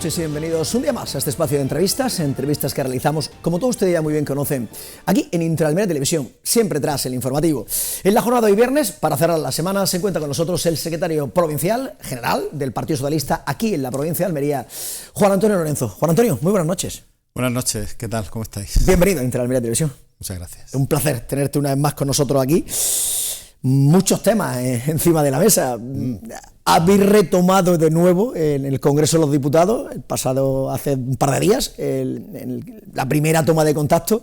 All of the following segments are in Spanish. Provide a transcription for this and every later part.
noches y bienvenidos un día más a este espacio de entrevistas que realizamos, como todos ustedes ya muy bien conocen, aquí en Intraalmería Televisión, siempre tras el informativo. En la jornada de hoy viernes, para cerrar la semana, se encuentra con nosotros el secretario provincial general del Partido Socialista aquí en la provincia de Almería, Juan Antonio Lorenzo. Juan Antonio, muy buenas noches. Buenas noches, ¿qué tal? ¿Cómo estáis? Bienvenido a Intraalmería Televisión. Muchas gracias. Un placer tenerte una vez más con nosotros aquí. Muchos temas encima de la mesa. Habéis retomado de nuevo en el Congreso de los Diputados, el pasado hace un par de días, la primera toma de contacto.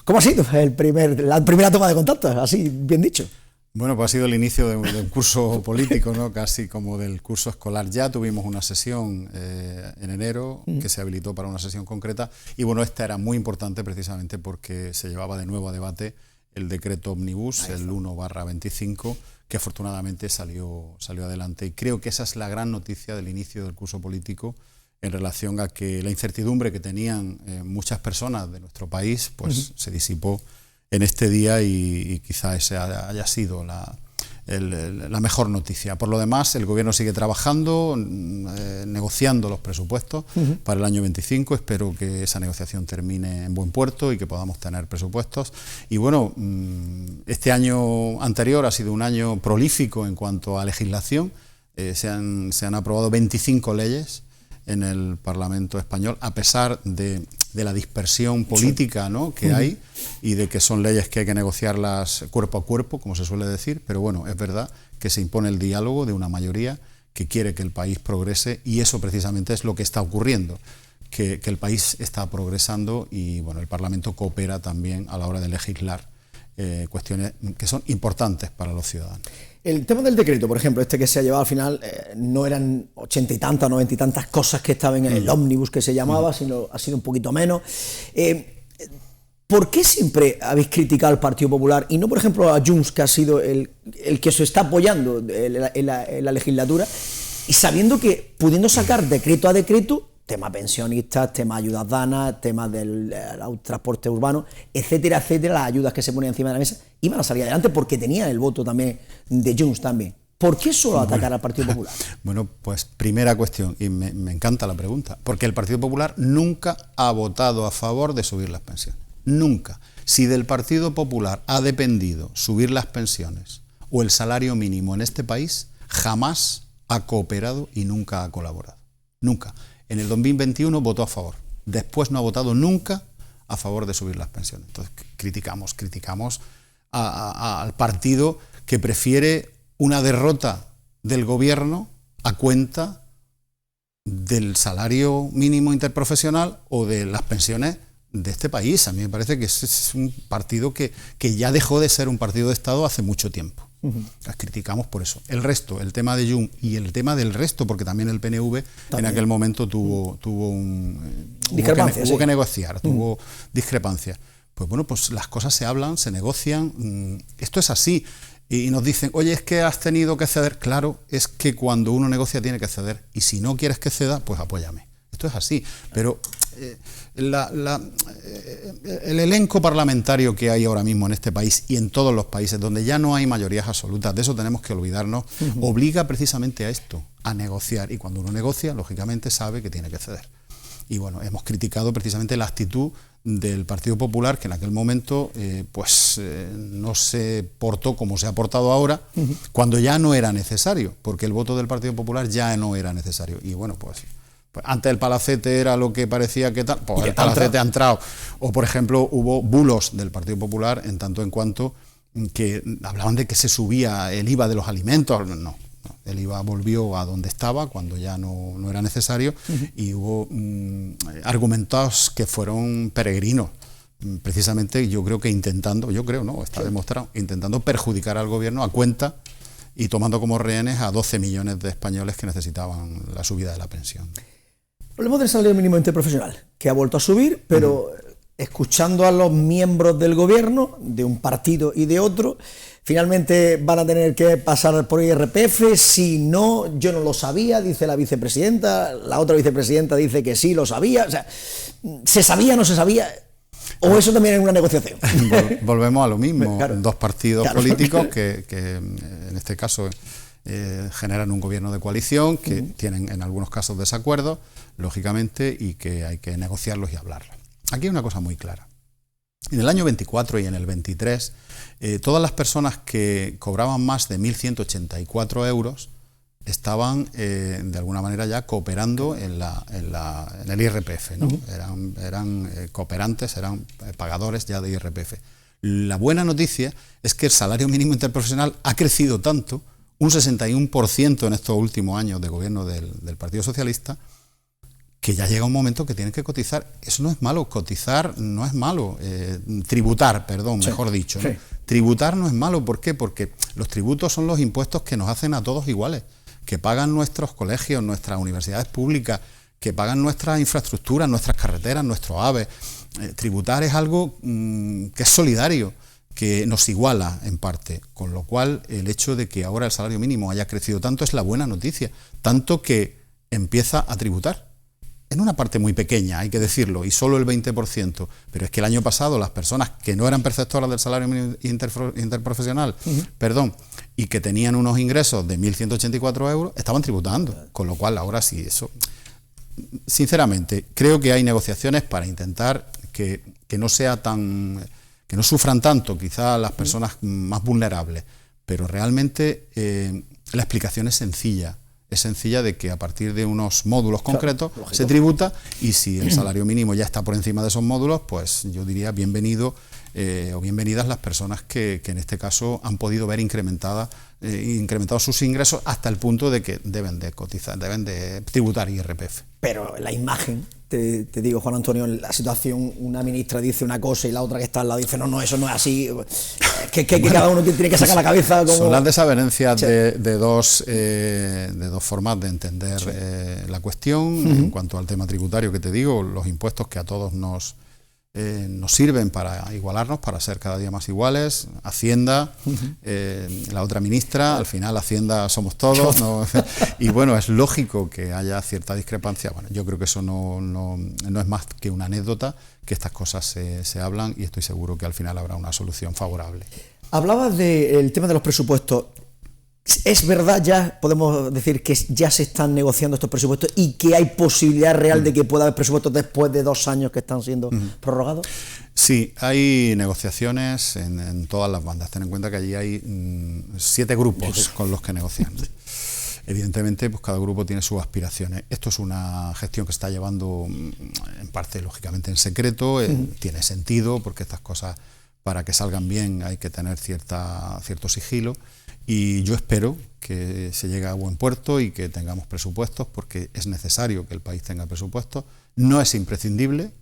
¿Cómo ha sido la primera toma de contacto? Así, bien dicho. Bueno, pues ha sido el inicio de un curso político, ¿no? Casi como del curso escolar. Ya tuvimos una sesión en enero que se habilitó para una sesión concreta y bueno, esta era muy importante precisamente porque se llevaba de nuevo a debate el decreto Omnibus, el 1/25, que afortunadamente salió adelante. Y creo que esa es la gran noticia del inicio del curso político en relación a que la incertidumbre que tenían muchas personas de nuestro país pues se disipó en este día y quizá esa haya sido la mejor noticia. Por lo demás, el Gobierno sigue trabajando, negociando los presupuestos para el año 25. Espero que esa negociación termine en buen puerto y que podamos tener presupuestos. Y bueno, este año anterior ha sido un año prolífico en cuanto a legislación. Se han aprobado 25 leyes en el Parlamento español, a pesar de la dispersión política, ¿no?, que hay, y de que son leyes que hay que negociarlas cuerpo a cuerpo, como se suele decir, pero bueno, es verdad que se impone el diálogo de una mayoría que quiere que el país progrese, y eso precisamente es lo que está ocurriendo, que el país está progresando y bueno, el Parlamento coopera también a la hora de legislar cuestiones que son importantes para los ciudadanos. El tema del decreto, por ejemplo, que se ha llevado al final, no eran 80 y tantas, 90 y tantas cosas que estaban en el ómnibus que se llamaba, sino ha sido un poquito menos. ¿Por qué siempre habéis criticado al Partido Popular y no, por ejemplo, a Junts, que ha sido el que se está apoyando en la legislatura, y sabiendo que pudiendo sacar decreto a decreto, tema pensionistas, tema ayudas danas, tema del transporte urbano, etcétera, etcétera, las ayudas que se ponían encima de la mesa, iban a salir adelante porque tenían el voto también de Junts también? ¿Por qué solo atacar al Partido Popular? Bueno, pues primera cuestión, y me encanta la pregunta, porque el Partido Popular nunca ha votado a favor de subir las pensiones. Nunca. Si del Partido Popular ha dependido subir las pensiones o el salario mínimo en este país, jamás ha cooperado y nunca ha colaborado. Nunca. En el 2021 votó a favor. Después no ha votado nunca a favor de subir las pensiones. Entonces criticamos al partido que prefiere una derrota del gobierno a cuenta del salario mínimo interprofesional o de las pensiones de este país. A mí me parece que es un partido que ya dejó de ser un partido de Estado hace mucho tiempo. Las criticamos por eso. El resto, el tema de Junts y el tema del resto, porque también el PNV en aquel momento tuvo que negociar, tuvo discrepancias. Pues bueno, pues las cosas se hablan, se negocian, esto es así. Y nos dicen, oye, es que has tenido que ceder. Claro, es que cuando uno negocia tiene que ceder. Y si no quieres que ceda, pues apóyame. Esto es así. Pero el elenco parlamentario que hay ahora mismo en este país y en todos los países donde ya no hay mayorías absolutas, de eso tenemos que olvidarnos, obliga precisamente a esto, a negociar. Y cuando uno negocia, lógicamente sabe que tiene que ceder. Y bueno, hemos criticado precisamente la actitud del Partido Popular, que en aquel momento no se portó como se ha portado ahora, cuando ya no era necesario, porque el voto del Partido Popular ya no era necesario. Y bueno, pues antes el palacete era lo que parecía que tal, pues el palacete ha entrado. O por ejemplo hubo bulos del Partido Popular en tanto en cuanto que hablaban de que se subía el IVA de los alimentos. No, el IVA volvió a donde estaba cuando ya no era necesario, y hubo argumentos que fueron peregrinos, precisamente está demostrado, intentando perjudicar al gobierno a cuenta y tomando como rehenes a 12 millones de españoles que necesitaban la subida de la pensión. Hablemos del salario mínimo interprofesional, que ha vuelto a subir, pero escuchando a los miembros del gobierno, de un partido y de otro, finalmente van a tener que pasar por IRPF. Si no, yo no lo sabía, dice la vicepresidenta, la otra vicepresidenta dice que sí lo sabía. O sea, ¿se sabía, no se sabía? ¿O eso también es una negociación? Volvemos a lo mismo, claro. Dos partidos políticos que en este caso generan un gobierno de coalición que tienen en algunos casos desacuerdos, lógicamente, y que hay que negociarlos y hablarlos. Aquí hay una cosa muy clara. En el año 24 y en el 23, todas las personas que cobraban más de 1.184 euros estaban de alguna manera ya cooperando en el IRPF, ¿no? Eran cooperantes, eran pagadores ya de IRPF. La buena noticia es que el salario mínimo interprofesional ha crecido tanto, un 61% en estos últimos años de gobierno del Partido Socialista, que ya llega un momento que tienen que cotizar. Eso no es malo, cotizar no es malo, tributar, perdón, mejor dicho, ¿no? Sí. Tributar no es malo, ¿por qué? Porque los tributos son los impuestos que nos hacen a todos iguales, que pagan nuestros colegios, nuestras universidades públicas, que pagan nuestras infraestructuras, nuestras carreteras, nuestros AVE. Tributar es algo que es solidario, que nos iguala en parte, con lo cual el hecho de que ahora el salario mínimo haya crecido tanto es la buena noticia, tanto que empieza a tributar. En una parte muy pequeña, hay que decirlo, y solo el 20%, pero es que el año pasado las personas que no eran perceptoras del salario mínimo interprofesional, y que tenían unos ingresos de 1.184 euros, estaban tributando, con lo cual ahora sí, eso... Sinceramente, creo que hay negociaciones para intentar que no sea tan... que no sufran tanto quizá las personas más vulnerables, pero realmente la explicación es sencilla. Es sencilla de que a partir de unos módulos concretos se tributa, y si el salario mínimo ya está por encima de esos módulos, pues yo diría bienvenido o bienvenidas las personas que en este caso han podido ver incrementados sus ingresos hasta el punto de que deben de cotizar, deben de tributar IRPF. Pero la imagen, te digo, Juan Antonio, en la situación, una ministra dice una cosa y la otra que está al lado dice no, eso no es así, que cada uno tiene que sacar la cabeza como... Son las desavenencias de dos formas de entender la cuestión. En cuanto al tema tributario que te digo, los impuestos que a todos nos sirven para igualarnos, para ser cada día más iguales. Hacienda, la otra ministra, al final Hacienda somos todos, ¿no? Y bueno, es lógico que haya cierta discrepancia. Bueno, yo creo que eso no es más que una anécdota, que estas cosas se hablan, y estoy seguro que al final habrá una solución favorable. Hablabas del tema de los presupuestos. ¿Es verdad, ya podemos decir que ya se están negociando estos presupuestos y que hay posibilidad real de que pueda haber presupuestos después de 2 años que están siendo prorrogados? Sí, hay negociaciones en todas las bandas. Ten en cuenta que allí hay 7 grupos con los que negocian. Evidentemente, pues cada grupo tiene sus aspiraciones. Esto es una gestión que se está llevando en parte, lógicamente, en secreto. Tiene sentido, porque estas cosas, para que salgan bien, hay que tener cierto sigilo. Y yo espero que se llegue a buen puerto y que tengamos presupuestos, porque es necesario que el país tenga presupuestos. No es imprescindible,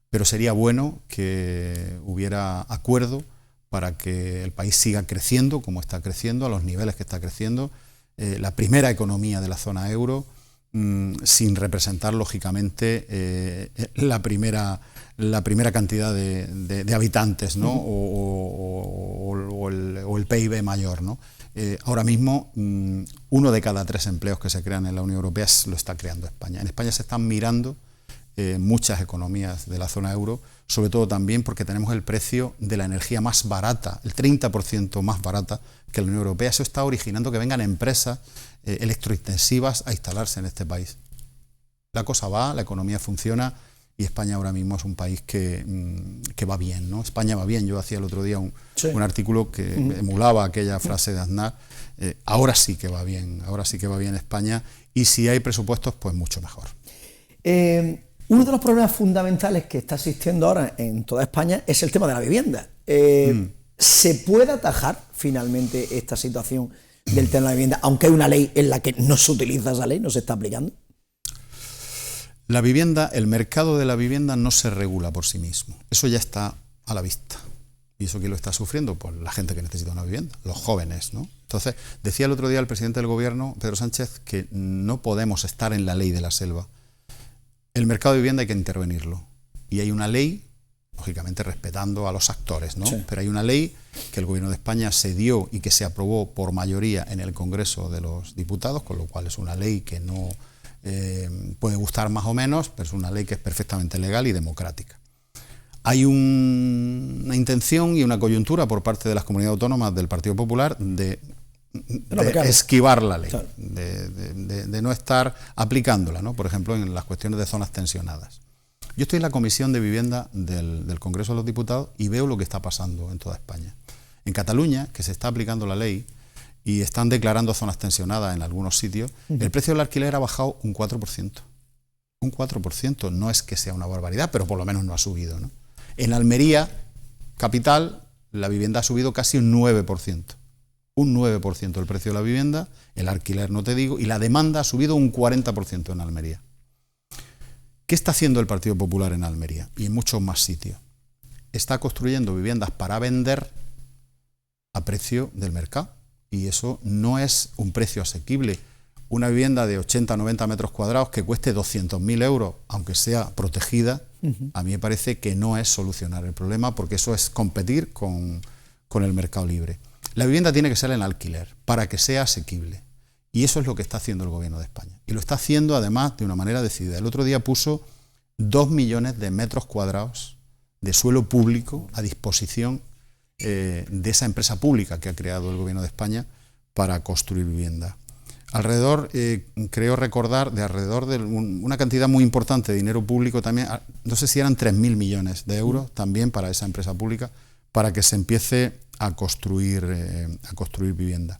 pero sería bueno que hubiera acuerdo para que el país siga creciendo como está creciendo, a los niveles que está creciendo. La primera economía de la zona euro, sin representar lógicamente la primera cantidad de habitantes, ¿no? o el PIB mayor, ¿no? Ahora mismo 1 de cada 3 empleos que se crean en la Unión Europea lo está creando España. En España se están mirando muchas economías de la zona euro, sobre todo también porque tenemos el precio de la energía más barata, el 30% más barata que la Unión Europea. Eso está originando que vengan empresas electrointensivas a instalarse en este país. La cosa va, la economía funciona, y España ahora mismo es un país que va bien, ¿no? España va bien. Yo hacía el otro día un artículo que emulaba aquella frase de Aznar. Ahora sí que va bien España, y si hay presupuestos, pues mucho mejor. Uno de los problemas fundamentales que está existiendo ahora en toda España es el tema de la vivienda. ¿Se puede atajar finalmente esta situación del tema de la vivienda, aunque hay una ley en la que no se utiliza esa ley, no se está aplicando? La vivienda, el mercado de la vivienda no se regula por sí mismo. Eso ya está a la vista. ¿Y eso quién lo está sufriendo? Pues la gente que necesita una vivienda, los jóvenes, ¿no? Entonces, decía el otro día el presidente del gobierno, Pedro Sánchez, que no podemos estar en la ley de la selva. El mercado de vivienda hay que intervenirlo. Y hay una ley, lógicamente respetando a los actores, ¿no? Sí. Pero hay una ley que el gobierno de España se dio y que se aprobó por mayoría en el Congreso de los Diputados, con lo cual es una ley que no puede gustar más o menos, pero es una ley que es perfectamente legal y democrática. Hay una intención y una coyuntura por parte de las comunidades autónomas del Partido Popular de esquivar la ley, de no estar aplicándola, ¿no? Por ejemplo, en las cuestiones de zonas tensionadas. Yo estoy en la Comisión de Vivienda del Congreso de los Diputados y veo lo que está pasando en toda España. En Cataluña, que se está aplicando la ley y están declarando zonas tensionadas en algunos sitios, el precio del alquiler ha bajado un 4%. Un 4%, no es que sea una barbaridad, pero por lo menos no ha subido, ¿no? En Almería, capital, la vivienda ha subido casi un 9%. Un 9% el precio de la vivienda, el alquiler no te digo, y la demanda ha subido un 40% en Almería. ¿Qué está haciendo el Partido Popular en Almería y en muchos más sitios? Está construyendo viviendas para vender a precio del mercado, y eso no es un precio asequible. Una vivienda de 80-90 metros cuadrados que cueste 200.000 euros, aunque sea protegida, a mí me parece que no es solucionar el problema, porque eso es competir con el mercado libre. La vivienda tiene que ser en alquiler para que sea asequible. Y eso es lo que está haciendo el Gobierno de España. Y lo está haciendo además de una manera decidida. El otro día puso 2 millones de metros cuadrados de suelo público a disposición de esa empresa pública que ha creado el Gobierno de España para construir vivienda. Alrededor, creo recordar, de alrededor de una cantidad muy importante de dinero público también, no sé si eran 3.000 millones de euros también para esa empresa pública, para que se empiece a construir vivienda.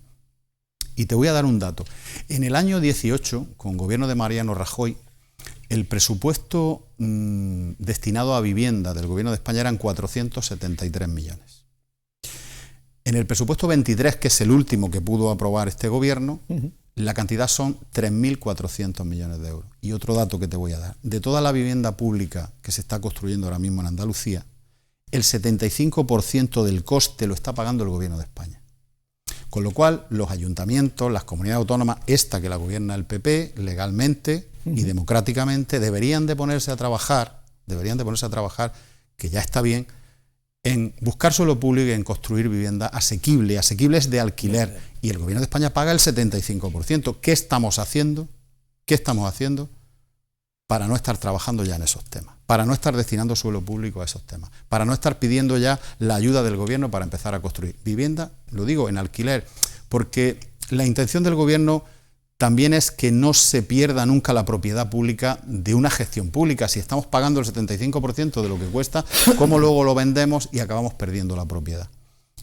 Y te voy a dar un dato. En el año 18, con gobierno de Mariano Rajoy, el presupuesto destinado a vivienda del Gobierno de España eran 473 millones. En el presupuesto 23, que es el último que pudo aprobar este gobierno, la cantidad son 3.400 millones de euros. Y otro dato que te voy a dar. De toda la vivienda pública que se está construyendo ahora mismo en Andalucía, el 75% del coste lo está pagando el Gobierno de España. Con lo cual, los ayuntamientos, las comunidades autónomas, esta que la gobierna el PP, legalmente y democráticamente, deberían de ponerse a trabajar, que ya está bien, en buscar suelo público y en construir vivienda asequibles de alquiler. Y el Gobierno de España paga el 75%. ¿Qué estamos haciendo? Para no estar trabajando ya en esos temas, para no estar destinando suelo público a esos temas, para no estar pidiendo ya la ayuda del gobierno para empezar a construir vivienda, lo digo, en alquiler, porque la intención del gobierno también es que no se pierda nunca la propiedad pública de una gestión pública. Si estamos pagando el 75% de lo que cuesta, ¿cómo luego lo vendemos y acabamos perdiendo la propiedad?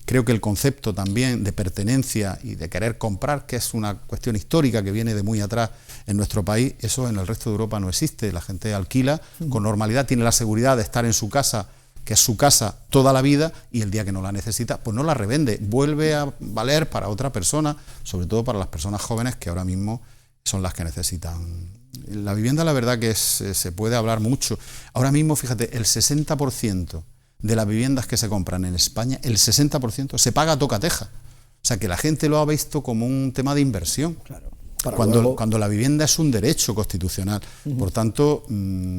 Creo que el concepto también de pertenencia y de querer comprar, que es una cuestión histórica que viene de muy atrás en nuestro país, eso en el resto de Europa no existe. La gente alquila con normalidad, tiene la seguridad de estar en su casa, que es su casa toda la vida, y el día que no la necesita, pues no la revende, vuelve a valer para otra persona, sobre todo para las personas jóvenes que ahora mismo son las que necesitan. La vivienda, la verdad que se puede hablar mucho. Ahora mismo, fíjate, el 60% de las viviendas que se compran en España, el 60% se paga a tocateja. O sea, que la gente lo ha visto como un tema de inversión. Claro. Cuando la vivienda es un derecho constitucional. Por tanto,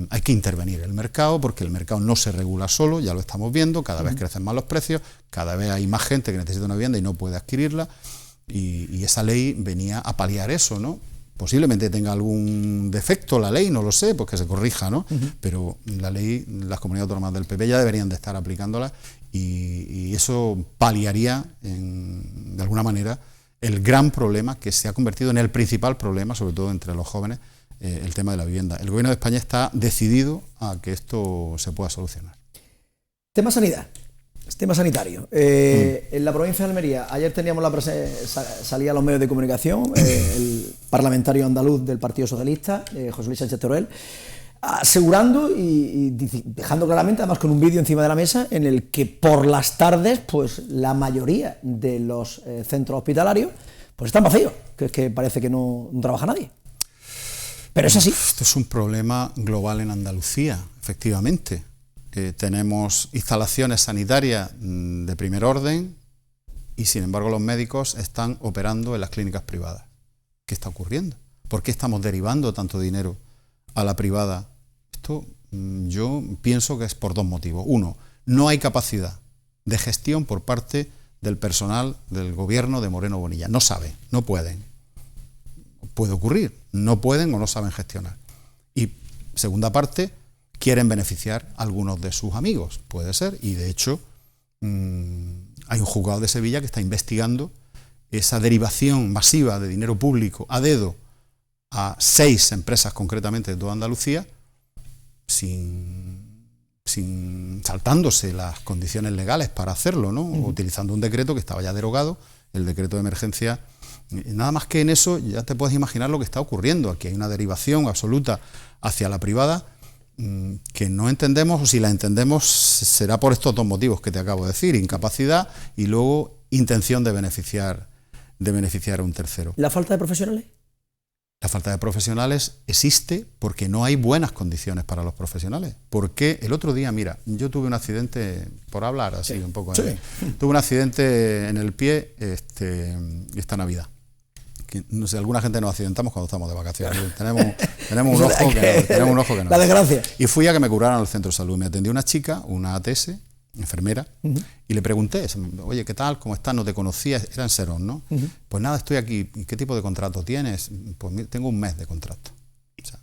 hay que intervenir en el mercado, porque el mercado no se regula solo, ya lo estamos viendo, cada vez crecen más los precios, cada vez hay más gente que necesita una vivienda y no puede adquirirla, y esa ley venía a paliar eso, ¿no? Posiblemente tenga algún defecto la ley, no lo sé, pues que se corrija, ¿no? Pero la ley, las comunidades autónomas del PP ya deberían de estar aplicándola, y eso paliaría, de alguna manera, el gran problema que se ha convertido en el principal problema, sobre todo entre los jóvenes, el tema de la vivienda. El Gobierno de España está decidido a que esto se pueda solucionar. Tema sanidad. Tema sanitario. En la provincia de Almería, ayer teníamos salía a los medios de comunicación el parlamentario andaluz del Partido Socialista, José Luis Sánchez Teruel, asegurando y dejando claramente, además con un vídeo encima de la mesa, en el que por las tardes, pues la mayoría de los centros hospitalarios pues están vacíos, que es que parece que no trabaja nadie. Pero es así. Esto es un problema global en Andalucía, efectivamente. Tenemos instalaciones sanitarias de primer orden y, sin embargo, los médicos están operando en las clínicas privadas. ¿Qué está ocurriendo? ¿Por qué estamos derivando tanto dinero a la privada? Esto yo pienso que es por dos motivos. Uno, no hay capacidad de gestión por parte del personal del gobierno de Moreno Bonilla. No saben, no pueden. Puede ocurrir, no pueden o no saben gestionar. Y segunda parte, quieren beneficiar a algunos de sus amigos, puede ser, y de hecho hay un juzgado de Sevilla que está investigando esa derivación masiva de dinero público a dedo a 6 empresas concretamente de toda Andalucía, saltándose las condiciones legales para hacerlo, ¿no? Utilizando un decreto que estaba ya derogado, el decreto de emergencia. Nada más que en eso ya te puedes imaginar lo que está ocurriendo. Aquí hay una derivación absoluta hacia la privada que no entendemos, o si la entendemos será por estos dos motivos que te acabo de decir: incapacidad y luego intención de beneficiar a un tercero. ¿La falta de profesionales? La falta de profesionales existe porque no hay buenas condiciones para los profesionales. Porque el otro día, mira, yo tuve un accidente, por hablar así un poco, tuve un accidente en el pie esta Navidad. Que, no sé, alguna gente nos accidentamos cuando estamos de vacaciones. Tenemos un ojo que no. La desgracia. Y fui a que me curaran al centro de salud. Me atendió una chica, una ATS, enfermera, y le pregunté: oye, ¿qué tal? ¿Cómo estás? No te conocía, era en Serón, ¿no? Pues nada, estoy aquí. ¿Qué tipo de contrato tienes? Pues tengo un mes de contrato. O sea,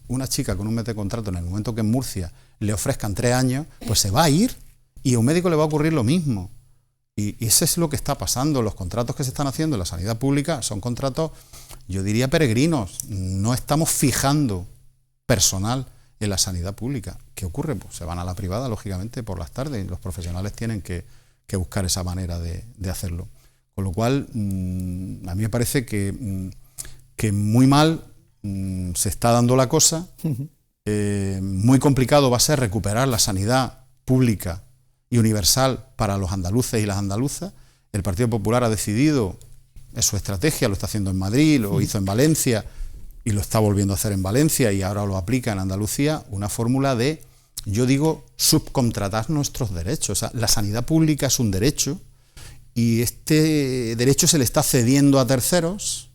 una chica con un mes de contrato, en el momento que en Murcia le ofrezcan 3 años, pues se va a ir, y a un médico le va a ocurrir lo mismo. Y eso es lo que está pasando. Los contratos que se están haciendo en la sanidad pública son contratos, yo diría, peregrinos. No estamos fijando personal en la sanidad pública. ¿Qué ocurre? Pues se van a la privada, lógicamente, por las tardes, y los profesionales tienen que buscar esa manera de hacerlo. Con lo cual, a mí me parece que muy mal se está dando la cosa. Muy complicado va a ser recuperar la sanidad pública y universal para los andaluces y las andaluzas. El Partido Popular ha decidido, es su estrategia, lo está haciendo en Madrid, lo hizo en Valencia, y lo está volviendo a hacer en Valencia, y ahora lo aplica en Andalucía, una fórmula de, yo digo, subcontratar nuestros derechos. O sea, la sanidad pública es un derecho, y este derecho se le está cediendo a terceros,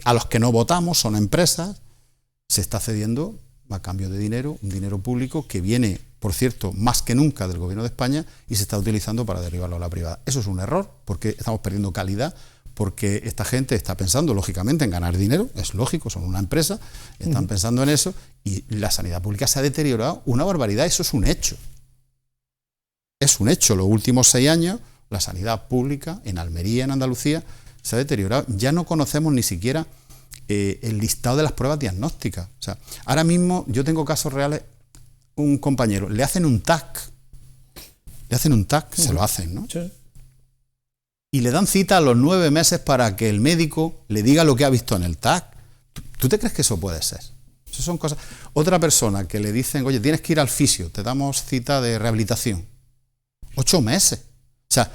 a los que no votamos, son empresas, se está cediendo a cambio de dinero, un dinero público que viene, por cierto, más que nunca del Gobierno de España, y se está utilizando para derivarlo a la privada. Eso es un error, porque estamos perdiendo calidad, porque esta gente está pensando, lógicamente, en ganar dinero, es lógico, son una empresa, están pensando en eso, y la sanidad pública se ha deteriorado una barbaridad. Eso es un hecho. Es un hecho. Los últimos 6 años, la sanidad pública en Almería, en Andalucía, se ha deteriorado. Ya no conocemos ni siquiera el listado de las pruebas diagnósticas. O sea, ahora mismo yo tengo casos reales. Un compañero, le hacen un TAC, se lo hacen, ¿no? Sí. Y le dan cita a los 9 meses para que el médico le diga lo que ha visto en el TAC. ¿Tú te crees que eso puede ser? Eso son cosas. Otra persona que le dicen: oye, tienes que ir al fisio, te damos cita de rehabilitación. 8 meses. O sea,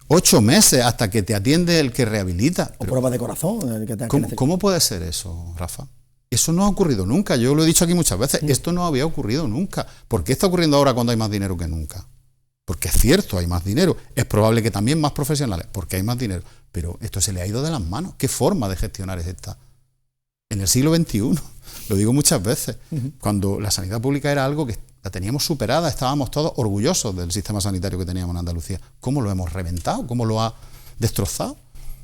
8 meses hasta que te atiende el que rehabilita. O prueba de corazón. ¿Cómo puede ser eso, Rafa? Eso no ha ocurrido nunca. Yo lo he dicho aquí muchas veces. Esto no había ocurrido nunca. ¿Por qué está ocurriendo ahora cuando hay más dinero que nunca? Porque es cierto, hay más dinero. Es probable que también más profesionales, porque hay más dinero. Pero esto se le ha ido de las manos. ¿Qué forma de gestionar es esta? En el siglo XXI, lo digo muchas veces, cuando la sanidad pública era algo que la teníamos superada, estábamos todos orgullosos del sistema sanitario que teníamos en Andalucía. ¿Cómo lo hemos reventado? ¿Cómo lo ha destrozado?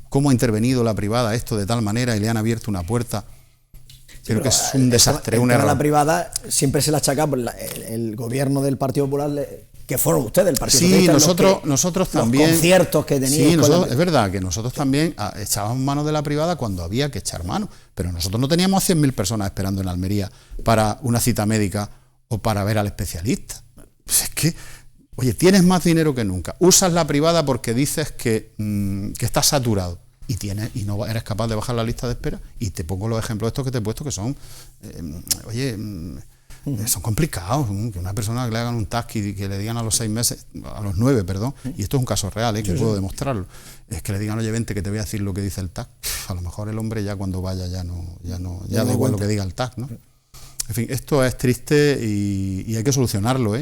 ¿Cómo ha intervenido la privada esto de tal manera y le han abierto una puerta? Creo que es un desastre, un error. La privada siempre se la achaca por el gobierno del Partido Popular, que fueron ustedes, el Partido Socialista. Sí, nosotros también. Los conciertos que teníamos. Sí, es verdad que nosotros también echábamos mano de la privada cuando había que echar mano, pero nosotros no teníamos a 100.000 personas esperando en Almería para una cita médica o para ver al especialista. Pues es que, oye, tienes más dinero que nunca, usas la privada porque dices que estás saturado. Y no eres capaz de bajar la lista de espera, y te pongo los ejemplos estos que te he puesto que son, son complicados. Que una persona que le hagan un TAC y que le digan a los 6 meses, a los 9, perdón, y esto es un caso real, que puedo demostrarlo, es que le digan: oye, vente que te voy a decir lo que dice el TAC. A lo mejor el hombre ya cuando vaya ya da igual lo que diga el TAC, ¿no? En fin, esto es triste y hay que solucionarlo,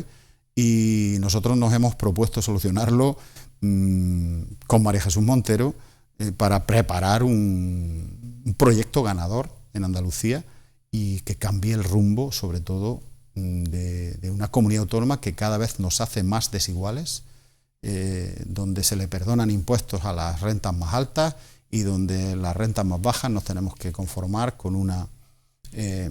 y nosotros nos hemos propuesto solucionarlo con María Jesús Montero, para preparar un proyecto ganador en Andalucía y que cambie el rumbo, sobre todo, de una comunidad autónoma que cada vez nos hace más desiguales, donde se le perdonan impuestos a las rentas más altas y donde las rentas más bajas nos tenemos que conformar con una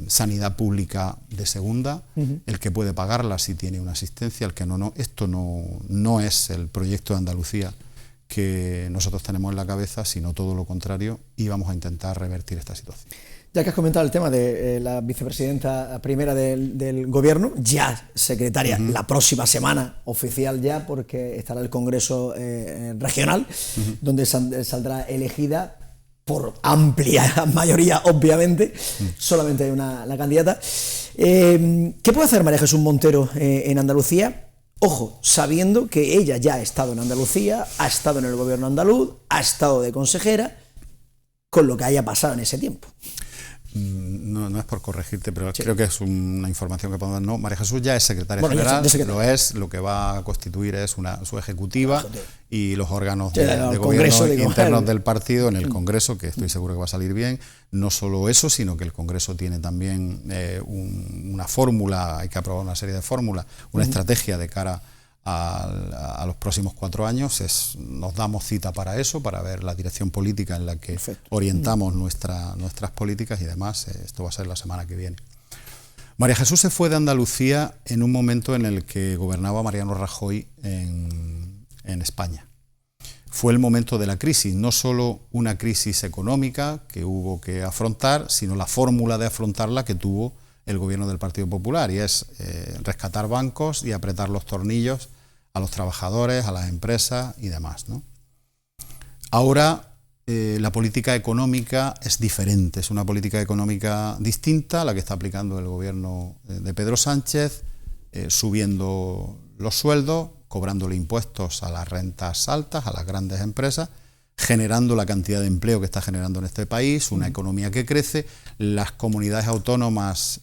sanidad pública de segunda, el que puede pagarla si tiene una asistencia, el que no. Esto no es el proyecto de Andalucía que nosotros tenemos en la cabeza, sino todo lo contrario, y vamos a intentar revertir esta situación. Ya que has comentado el tema de la vicepresidenta primera del gobierno, ya secretaria, la próxima semana oficial ya, porque estará el Congreso regional, donde saldrá elegida por amplia mayoría, obviamente, solamente hay la candidata. ¿Qué puede hacer María Jesús Montero en Andalucía? Ojo, sabiendo que ella ya ha estado en Andalucía, ha estado en el gobierno andaluz, ha estado de consejera, con lo que haya pasado en ese tiempo. No es por corregirte, pero sí, creo que es una información que podemos dar. No, María Jesús ya es secretaria general, lo que va a constituir es su ejecutiva y los órganos de gobierno internos del partido en el Congreso, que estoy seguro que va a salir bien. No solo eso, sino que el Congreso tiene también una fórmula, hay que aprobar una serie de fórmulas, una estrategia de cara a los próximos 4 años. Nos damos cita para eso, para ver la dirección política en la que orientamos nuestras políticas y demás. Esto va a ser la semana que viene. María Jesús se fue de Andalucía en un momento en el que gobernaba Mariano Rajoy en España. Fue el momento de la crisis, no solo una crisis económica que hubo que afrontar, sino la fórmula de afrontarla que tuvo el gobierno del Partido Popular, y es rescatar bancos y apretar los tornillos a los trabajadores, a las empresas y demás, ¿no? Ahora la política económica es diferente, es una política económica distinta a la que está aplicando el gobierno de Pedro Sánchez, subiendo los sueldos, cobrándole impuestos a las rentas altas, a las grandes empresas, generando la cantidad de empleo que está generando en este país, una economía que crece. Las comunidades autónomas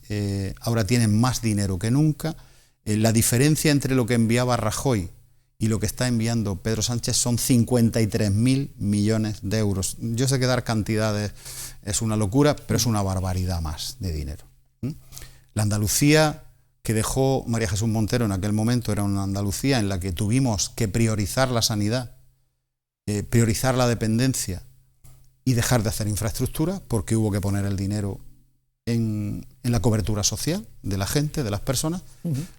ahora tienen más dinero que nunca. La diferencia entre lo que enviaba Rajoy y lo que está enviando Pedro Sánchez son 53.000 millones de euros. Yo sé que dar cantidades es una locura, pero es una barbaridad más de dinero. La Andalucía que dejó María Jesús Montero en aquel momento era una Andalucía en la que tuvimos que priorizar la sanidad, priorizar la dependencia y dejar de hacer infraestructura, porque hubo que poner el dinero en la cobertura social de la gente, de las personas.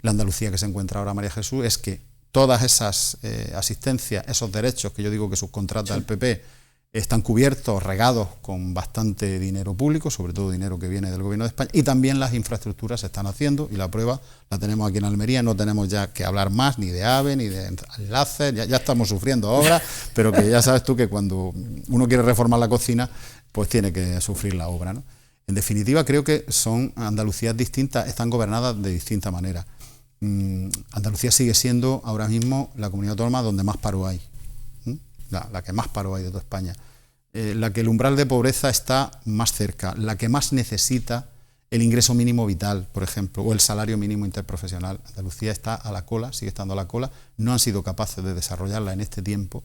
La Andalucía que se encuentra ahora María Jesús es que todas esas asistencias, esos derechos que yo digo que subcontrata el PP, están cubiertos, regados con bastante dinero público, sobre todo dinero que viene del gobierno de España, y también las infraestructuras se están haciendo, y la prueba la tenemos aquí en Almería. No tenemos ya que hablar más ni de AVE, ni de enlaces, ya estamos sufriendo obras, pero que ya sabes tú que cuando uno quiere reformar la cocina, pues tiene que sufrir la obra, ¿no? En definitiva, creo que son Andalucías distintas, están gobernadas de distinta manera. Andalucía sigue siendo ahora mismo la comunidad autónoma donde más paro hay, la que más paro hay de toda España, la que el umbral de pobreza está más cerca, la que más necesita el ingreso mínimo vital, por ejemplo, o el salario mínimo interprofesional. Andalucía está a la cola, sigue estando a la cola. No han sido capaces de desarrollarla en este tiempo,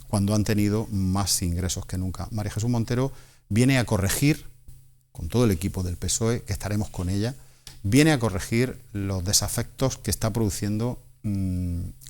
cuando han tenido más ingresos que nunca. María Jesús Montero viene a corregir, con todo el equipo del PSOE, que estaremos con ella, viene a corregir los desafectos que está produciendo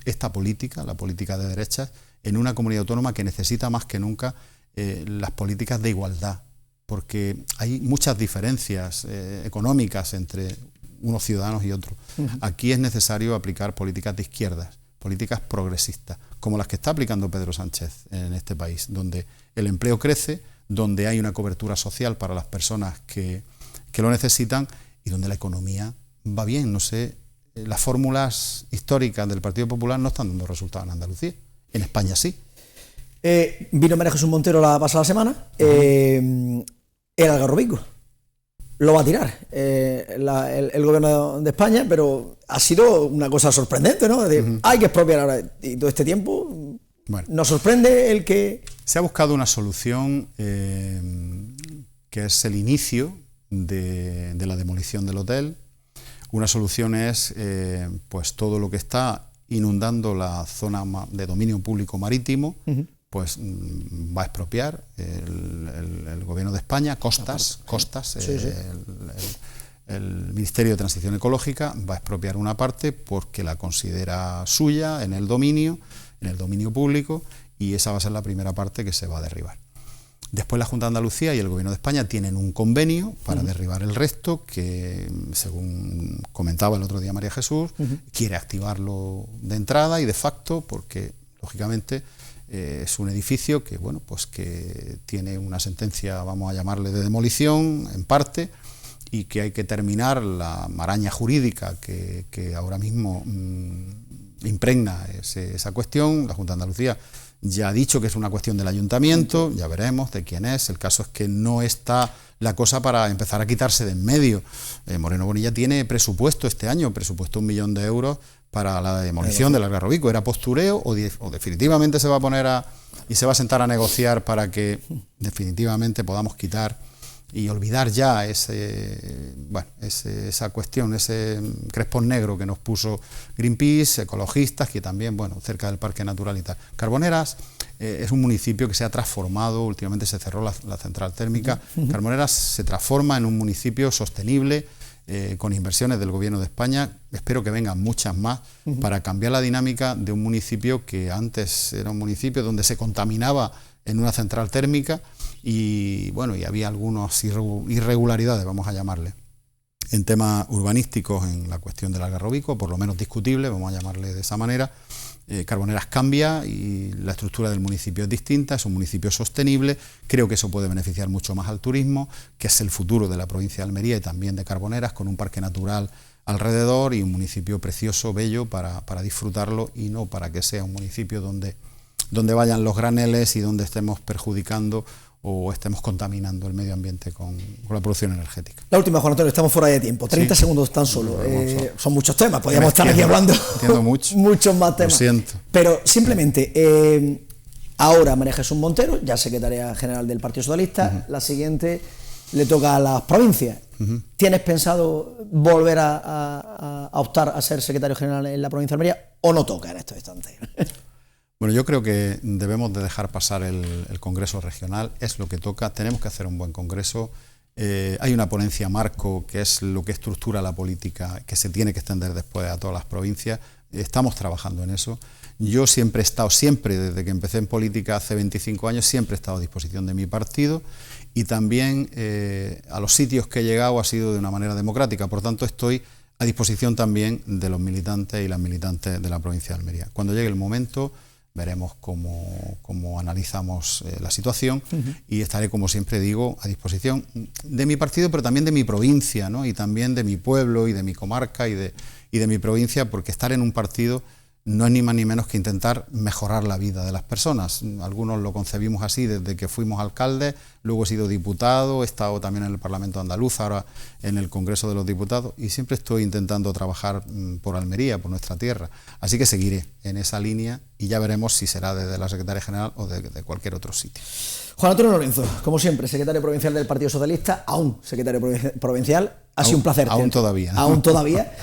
esta política, la política de derechas, en una comunidad autónoma que necesita más que nunca las políticas de igualdad, porque hay muchas diferencias económicas entre unos ciudadanos y otros. Aquí es necesario aplicar políticas de izquierdas, políticas progresistas, como las que está aplicando Pedro Sánchez en este país, donde el empleo crece, donde hay una cobertura social para las personas que lo necesitan y donde la economía va bien. No sé, las fórmulas históricas del Partido Popular no están dando resultados en Andalucía. En España sí. Vino María Jesús Montero la pasada semana, era algarrobico. Lo va a tirar el gobierno de España, pero ha sido una cosa sorprendente, ¿no? Es decir, hay que expropiar ahora, y todo este tiempo. Bueno, nos sorprende el que... Se ha buscado una solución que es el inicio de la demolición del hotel. Una solución es pues todo lo que está inundando la zona de dominio público marítimo, pues va a expropiar el gobierno de España, costas, el Ministerio de Transición Ecológica va a expropiar una parte porque la considera suya en el dominio público, y esa va a ser la primera parte que se va a derribar. Después la Junta de Andalucía y el Gobierno de España tienen un convenio para derribar el resto que, según comentaba el otro día María Jesús, quiere activarlo de entrada y de facto porque, lógicamente, Es un edificio que, bueno, pues que tiene una sentencia, vamos a llamarle, de demolición en parte, y que hay que terminar la maraña jurídica que ahora mismo impregna esa cuestión. La Junta de Andalucía ya ha dicho que es una cuestión del ayuntamiento, ya veremos de quién es. El caso es que no está la cosa para empezar a quitarse de en medio. Moreno Bonilla tiene presupuesto este año, presupuesto 1 millón de euros para la demolición del Algarrobico. ¿Era postureo o definitivamente se va a poner y se va a sentar a negociar para que definitivamente podamos quitar y olvidar ya esa cuestión, ese crespón negro que nos puso Greenpeace, ecologistas, que también, bueno, cerca del Parque Natural y tal? Carboneras es un municipio que se ha transformado, últimamente se cerró la central térmica. Carboneras se transforma en un municipio sostenible, con inversiones del Gobierno de España. Espero que vengan muchas más para cambiar la dinámica de un municipio que antes era un municipio donde se contaminaba en una central térmica y bueno, y había algunas irregularidades, vamos a llamarle, en temas urbanísticos en la cuestión del Algarrobico, por lo menos discutible, vamos a llamarle de esa manera. Carboneras cambia y la estructura del municipio es distinta, es un municipio sostenible. Creo que eso puede beneficiar mucho más al turismo, que es el futuro de la provincia de Almería y también de Carboneras, con un parque natural alrededor y un municipio precioso, bello, para disfrutarlo, y no para que sea un municipio donde vayan los graneles y donde estemos perjudicando o estemos contaminando el medio ambiente con la producción energética. La última, Juan Antonio, estamos fuera de tiempo, 30 segundos tan solo. Son muchos temas, podríamos estar aquí hablando muchos más temas. Lo siento. Pero simplemente, ahora María Jesús Montero, ya secretaria general del Partido Socialista, la siguiente le toca a las provincias. ¿Tienes pensado volver a optar a ser secretario general en la provincia de Almería o no toca en estos instantes? Bueno, yo creo que debemos de dejar pasar el Congreso Regional, es lo que toca, tenemos que hacer un buen Congreso. Hay una ponencia marco que es lo que estructura la política, que se tiene que extender después a todas las provincias. Estamos trabajando en eso. Yo siempre he estado, desde que empecé en política hace 25 años, siempre he estado a disposición de mi partido, y también a los sitios que he llegado ha sido de una manera democrática. Por tanto, estoy a disposición también de los militantes y las militantes de la provincia de Almería. Cuando llegue el momento, veremos cómo analizamos la situación, y estaré, como siempre digo, a disposición de mi partido, pero también de mi provincia, ¿no? Y también de mi pueblo y de mi comarca y de mi provincia, porque estar en un partido no es ni más ni menos que intentar mejorar la vida de las personas. Algunos lo concebimos así desde que fuimos alcaldes, luego he sido diputado, he estado también en el Parlamento andaluz, ahora en el Congreso de los Diputados, y siempre estoy intentando trabajar por Almería, por nuestra tierra. Así que seguiré en esa línea y ya veremos si será desde la Secretaría General o de cualquier otro sitio. Juan Antonio Lorenzo, como siempre, secretario provincial del Partido Socialista, aún secretario provincial, ha sido un placer. Aún todavía. Aún todavía.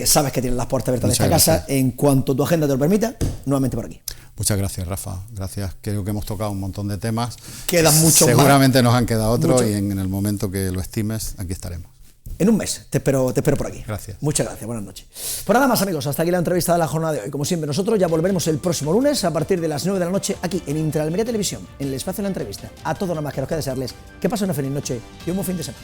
Sabes que tienes las puertas abiertas de esta casa. En cuanto tu agenda te lo permita, nuevamente por aquí. Muchas gracias, Rafa. Gracias. Creo que hemos tocado un montón de temas. Quedan muchos más. Seguramente nos han quedado otros y en el momento que lo estimes, aquí estaremos. En un mes, te espero por aquí. Gracias. Muchas gracias, buenas noches. Pues nada más, amigos, hasta aquí la entrevista de la jornada de hoy. Como siempre, nosotros ya volveremos el próximo lunes a partir de las 9 de la noche aquí en Interalmería Televisión, en el espacio de la entrevista. A todos nada más que nos queda desearles que pasen una feliz noche y un buen fin de semana.